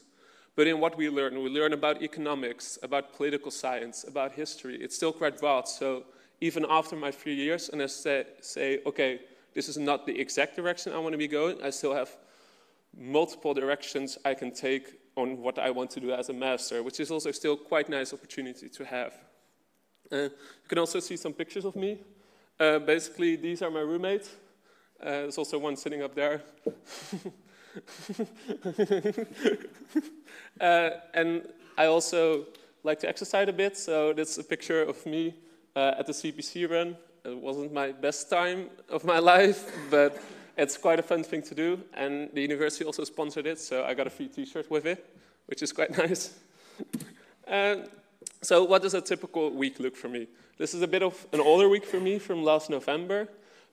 But in what we learn about economics, about political science, about history. It's still quite broad. So even after my 3 years, and I say, okay, this is not the exact direction I want to be going, I still have multiple directions I can take on what I want to do as a master, which is also still quite a nice opportunity to have. You can also see some pictures of me. Basically, these are my roommates. There's also one sitting up there. And I also like to exercise a bit, so that's a picture of me at the CPC run. It wasn't my best time of my life, but it's quite a fun thing to do, and the university also sponsored it, so I got a free t-shirt with it, which is quite nice. So what does a typical week look for me? This is a bit of an older week for me from last November,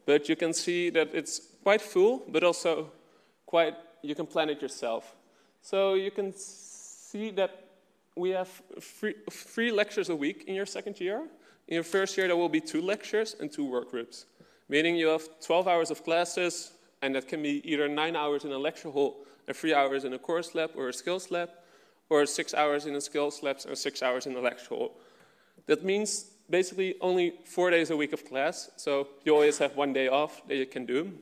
but you can see that it's quite full, but also quite, you can plan it yourself. So you can see that we have three lectures a week in your second year. In your first year, there will be 2 lectures and 2 work groups, meaning you have 12 hours of classes, and that can be either 9 hours in a lecture hall and 3 hours in a course lab or a skills lab, or 6 hours in a skills lab and 6 hours in a lecture hall. That means basically only 4 days a week of class, so you always have 1 day off that you can do.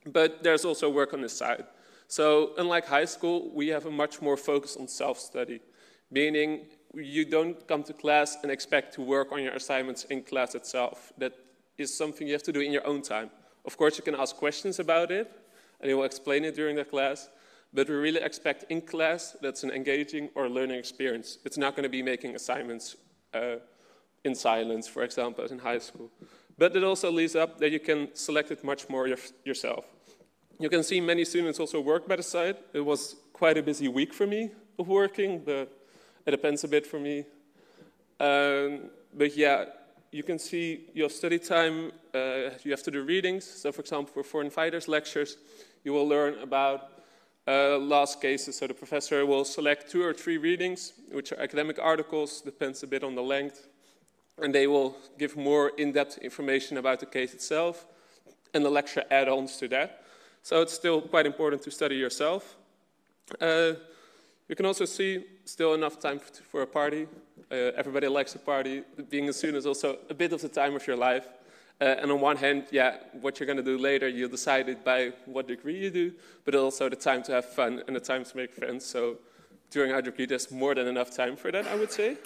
But there's also work on the side. So unlike high school, we have a much more focus on self-study, meaning you don't come to class and expect to work on your assignments in class itself. That is something you have to do in your own time. Of course, you can ask questions about it, and you will explain it during the class, but we really expect in class that's an engaging or learning experience. It's not going to be making assignments in silence, for example, as in high school. But it also leads up that you can select it much more yourself. You can see many students also work by the side. It was quite a busy week for me of working, but it depends a bit for me. But yeah, you can see you have study time, you have to do readings. So for example, for foreign fighters lectures, you will learn about last cases. So the professor will select 2 or 3 readings, which are academic articles, depends a bit on the length. And they will give more in-depth information about the case itself, and the lecture add-ons to that. So it's still quite important to study yourself. You You can also see still enough time for a party. Everybody likes a party. Being a student is also a bit of the time of your life. And on one hand, yeah, what you're going to do later, you decide it by what degree you do, but also the time to have fun and the time to make friends. So during our degree, there's more than enough time for that, I would say.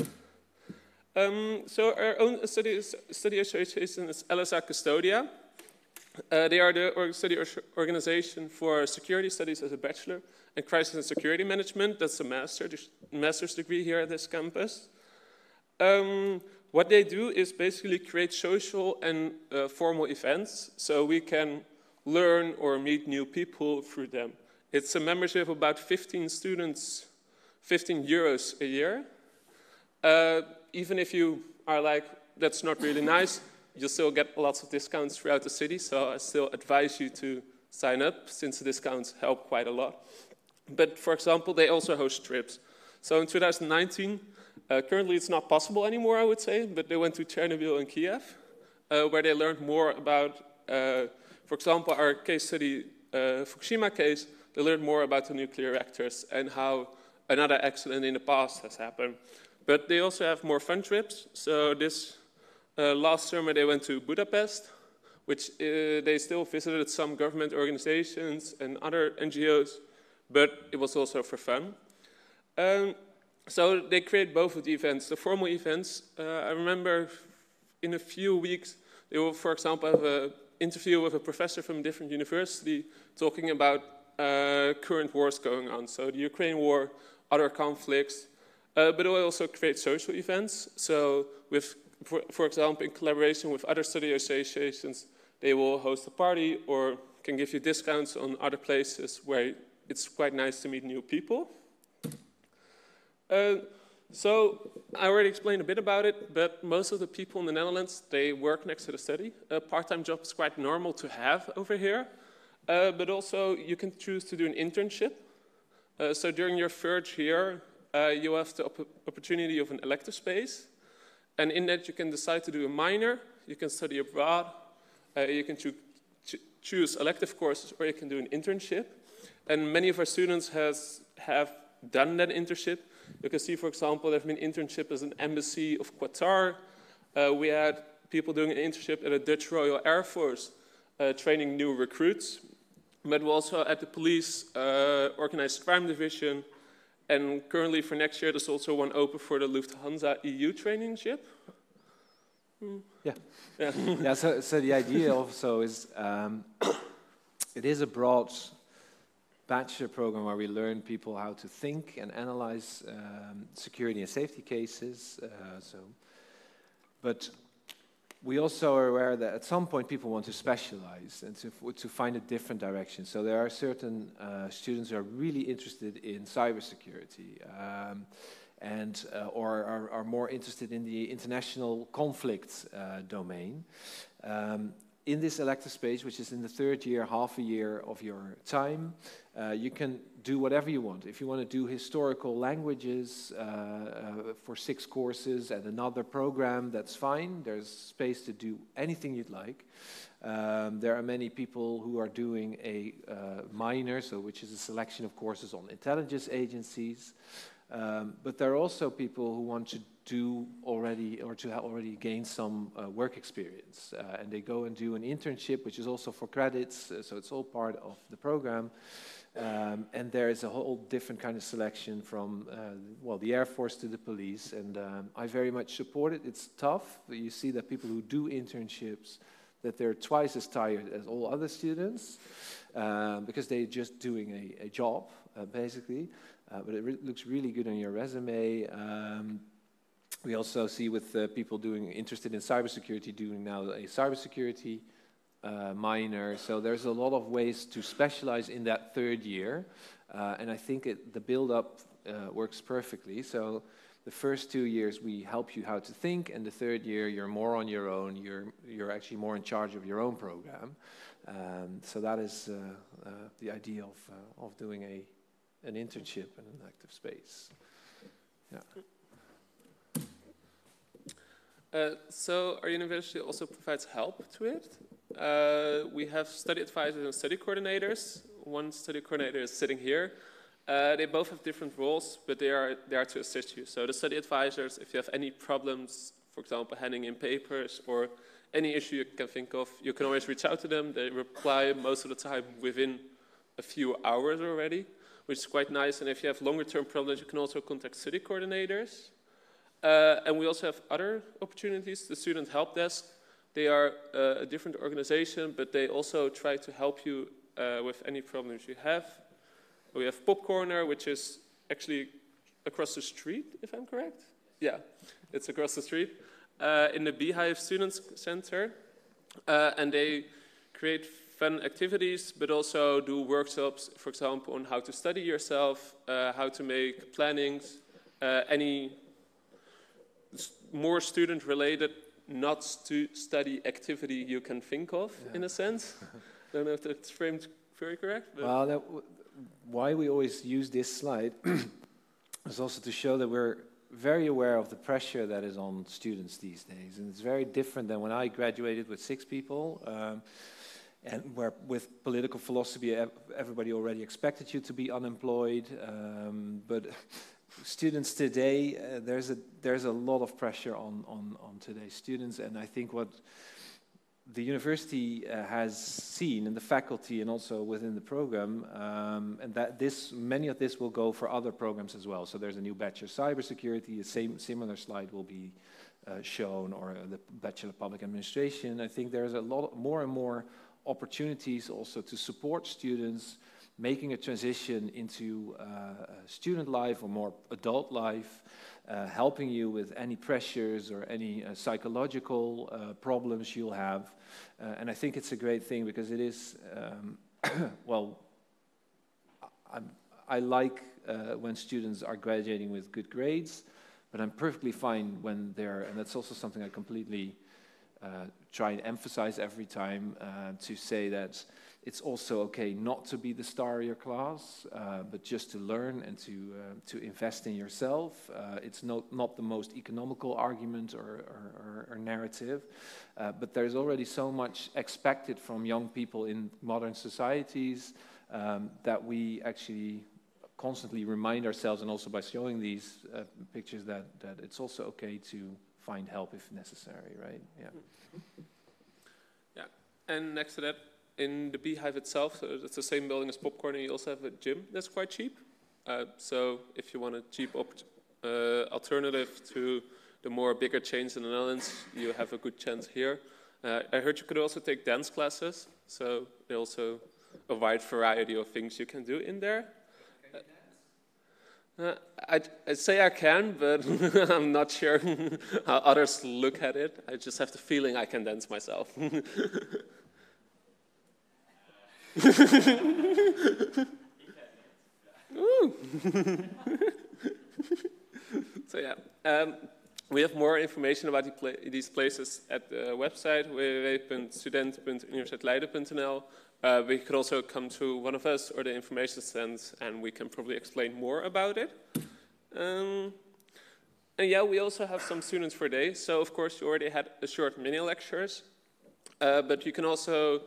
So our own study association is LSA Custodia. They are the study organization for security studies as a bachelor and crisis and security management. That's a master's degree here at this campus. What they do is basically create social and formal events so we can learn or meet new people through them. It's a membership of about 15 students, 15 euros a year. Even if you are like, that's not really nice, you'll still get lots of discounts throughout the city, so I still advise you to sign up, since the discounts help quite a lot. But for example, they also host trips. So in 2019, currently it's not possible anymore, I would say, but they went to Chernobyl and Kiev, where they learned more about, for example, our case study, Fukushima case, they learned more about the nuclear reactors and how another accident in the past has happened. But they also have more fun trips. So this last summer they went to Budapest, which they still visited some government organizations and other NGOs, but it was also for fun. So they create both of the events. The formal events, I remember in a few weeks, they will, for example, have an interview with a professor from a different university talking about current wars going on. So the Ukraine war, other conflicts, but they will also create social events. So with, for example, in collaboration with other study associations, they will host a party or can give you discounts on other places where it's quite nice to meet new people. So I already explained a bit about it, but most of the people in the Netherlands, they work next to the study. A part-time job is quite normal to have over here, but also you can choose to do an internship. So during your third year, you have the opportunity of an elective space, and in that you can decide to do a minor, you can study abroad, you can choose elective courses, or you can do an internship. And many of our students have done that internship. You can see, for example, there have been internships as an embassy of Qatar. We had people doing an internship at the Dutch Royal Air Force, training new recruits. But we also at the police organized crime division. And currently for next year, there's also one open for the Lufthansa EU traineeship. Yeah. So the idea also is, it is a broad bachelor program where we learn people how to think and analyze security and safety cases. But we also are aware that at some point people want to specialize and to find a different direction. So there are certain students who are really interested in cybersecurity or are more interested in the international conflict domain. In this elective space, which is in the third year, half a year of your time, you can do whatever you want. If you want to do historical languages for 6 courses and another program, that's fine. There's space to do anything you'd like. There are many people who are doing a minor, which is a selection of courses on intelligence agencies. But there are also people who want to do already, or to already gain some work experience. And they go and do an internship, which is also for credits, so it's all part of the program. And there is a whole different kind of selection from, the Air Force to the police. And I very much support it. It's tough. You see that people who do internships, that they're twice as tired as all other students, because they're just doing a job, basically. But it looks really good on your resume. We also see with people interested in cybersecurity doing now a cybersecurity minor. So there's a lot of ways to specialize in that third year. And I think the build-up works perfectly. So the first 2 years we help you how to think, and the third year you're more on your own. You're actually more in charge of your own program. So that is the idea of doing an internship in an active space. Yeah. So our university also provides help to it. We have study advisors and study coordinators. One study coordinator is sitting here. They both have different roles, but they are there to assist you. So the study advisors, if you have any problems, for example, handing in papers or any issue you can think of, you can always reach out to them. They reply most of the time within a few hours already, which is quite nice. And if you have longer-term problems, you can also contact study coordinators. And we also have other opportunities, the Student Help Desk. They are a different organization, but they also try to help you with any problems you have. We have Pop Corner, which is actually across the street, if I'm correct. Yeah, it's across the street in the Beehive Students Center. And they create fun activities, but also do workshops, for example, on how to study yourself, how to make plannings, any more student-related, not study activity you can think of, in a sense. I don't know if that's framed very correct. But Well, why we always use this slide is also to show that we're very aware of the pressure that is on students these days. And it's very different than when I graduated with 6 people, and where with political philosophy, everybody already expected you to be unemployed. But students today, there's a lot of pressure on today's students, and I think what the university has seen, and the faculty, and also within the program, and that many of this will go for other programs as well. So there's a new Bachelor of Cybersecurity, a similar slide will be shown, or the Bachelor of Public Administration. I think there's a lot more and more opportunities also to support students making a transition into student life or more adult life, helping you with any pressures or any psychological problems you'll have. And I think it's a great thing because it is, well, I like when students are graduating with good grades, but I'm perfectly fine when they're, and that's also something I completely try and emphasize every time, to say that it's also okay not to be the star of your class, but just to learn and to invest in yourself. It's not the most economical argument or narrative, but there's already so much expected from young people in modern societies that we actually constantly remind ourselves, and also by showing these pictures, that it's also okay to find help if necessary, right? Yeah. Yeah, and next to that, in the Beehive itself, so it's the same building as Pop Corner, you also have a gym that's quite cheap. So if you want a cheap alternative to the more bigger chains in the Netherlands, you have a good chance here. I heard you could also take dance classes, so there's also a wide variety of things you can do in there. I'd say I can, but I'm not sure how others look at it. I just have the feeling I can dance myself. So yeah, we have more information about these places at the website, www.student.universiteitleiden.nl. We could also come to one of us or the information stands, and we can probably explain more about it. And yeah, we also have some students for day. So of course, you already had a short mini lectures, but you can also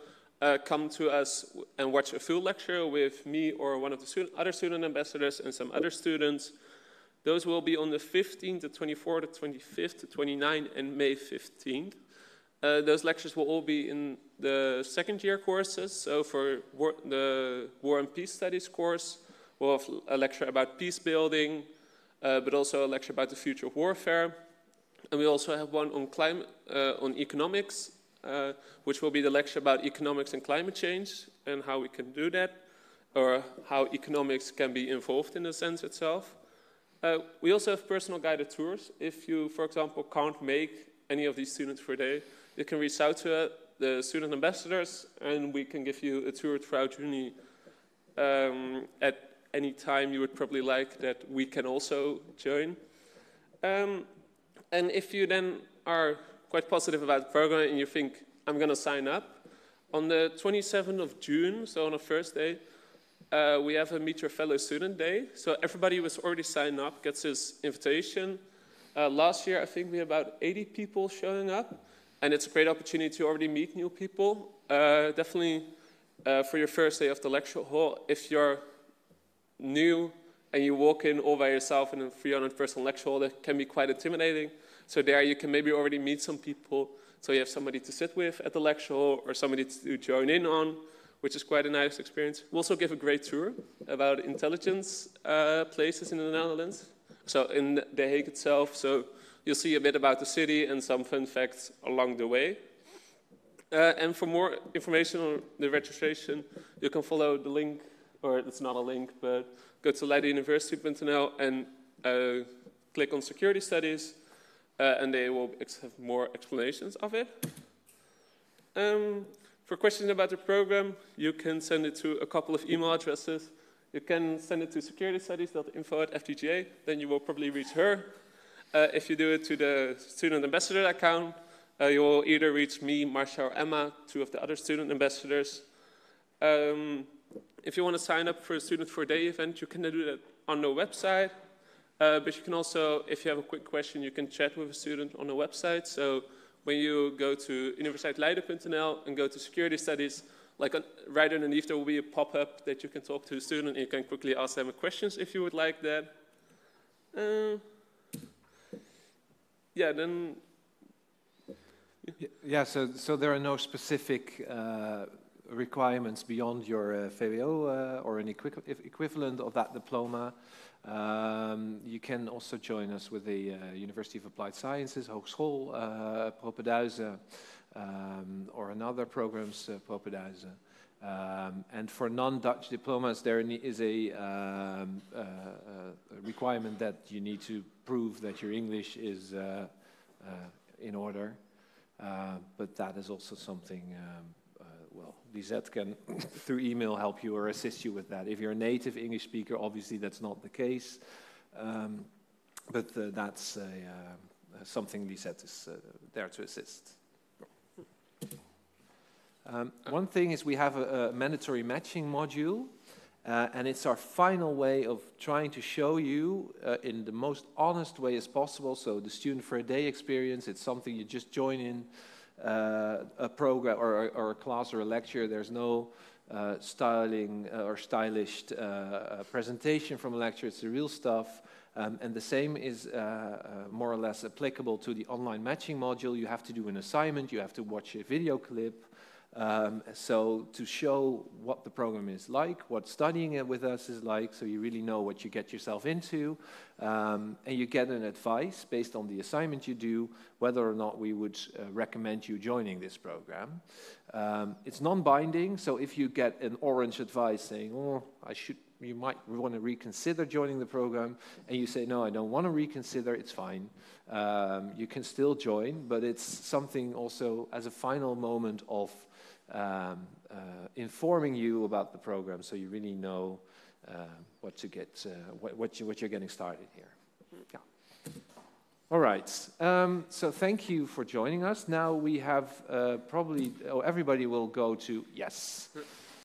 come to us and watch a full lecture with me or one of the other student ambassadors and some other students. Those will be on the 15th, the 24th, the 25th, the 29th, and May 15th. Those lectures will all be in the second year courses. So for the War and Peace Studies course, we'll have a lecture about peace building, but also a lecture about the future of warfare. And we also have one on on economics, which will be the lecture about economics and climate change and how we can do that, or how economics can be involved in the sense itself. We also have personal guided tours. If you, for example, can't make any of these students for a day, you can reach out to the student ambassadors, and we can give you a tour throughout uni at any time you would probably like that we can also join. And if you then are quite positive about the program and you think, I'm going to sign up, on the 27th of June, so on a first day, we have a Meet Your Fellow Student Day. So everybody who has already signed up gets this invitation. Last year, I think we had about 80 people showing up. And it's a great opportunity to already meet new people. Definitely for your first day of the lecture hall, if you're new and you walk in all by yourself in a 300-person lecture hall, that can be quite intimidating. So there you can maybe already meet some people. So you have somebody to sit with at the lecture hall or somebody to join in on, which is quite a nice experience. We also give a great tour about intelligence places in the Netherlands. So in The Hague itself, so you'll see a bit about the city and some fun facts along the way. And for more information on the registration, you can follow the link, or it's not a link, but go to leidenuniversity.nl and click on security studies, and they will have more explanations of it. For questions about the program, you can send it to a couple of email addresses. You can send it to securitystudies.info@fdga, then you will probably reach her. If you do it to the student ambassador account, you will either reach me, Marcia, or Emma, two of the other student ambassadors. If you want to sign up for a Student for a Day event, you can do that on the website. But you can also, if you have a quick question, you can chat with a student on the website. So when you go to universiteitleiden.nl and go to security studies, like right underneath there will be a pop-up that you can talk to a student and you can quickly ask them questions if you would like that. Yeah, then... Yeah, so there are no specific requirements beyond your VWO or an equivalent of that diploma. You can also join us with the University of Applied Sciences, Hogeschool Propenduizen, or another programs, Propenduizen. And for non-Dutch diplomas, there is a requirement that you need to prove that your English is in order. But that is also something, well, Lisette can, through email, help you or assist you with that. If you're a native English speaker, obviously that's not the case. But that's something Lisette is there to assist. One thing is we have a mandatory matching module. And it's our final way of trying to show you in the most honest way as possible. So the Student for a Day experience, it's something you just join in a program or a class or a lecture. There's no styling or stylished presentation from a lecture. It's the real stuff. And the same is more or less applicable to the online matching module. You have to do an assignment. You have to watch a video clip. So to show what the program is like, what studying it with us is like, so you really know what you get yourself into, and you get an advice based on the assignment you do, whether or not we would recommend you joining this program. It's non-binding, so if you get an orange advice saying, oh, you might want to reconsider joining the program, and you say, no, I don't want to reconsider, it's fine. You can still join, but it's something also as a final moment of informing you about the program, so you really know what to get, what you're getting started here. Yeah. All right. So thank you for joining us. Now we have probably everybody will go to yes.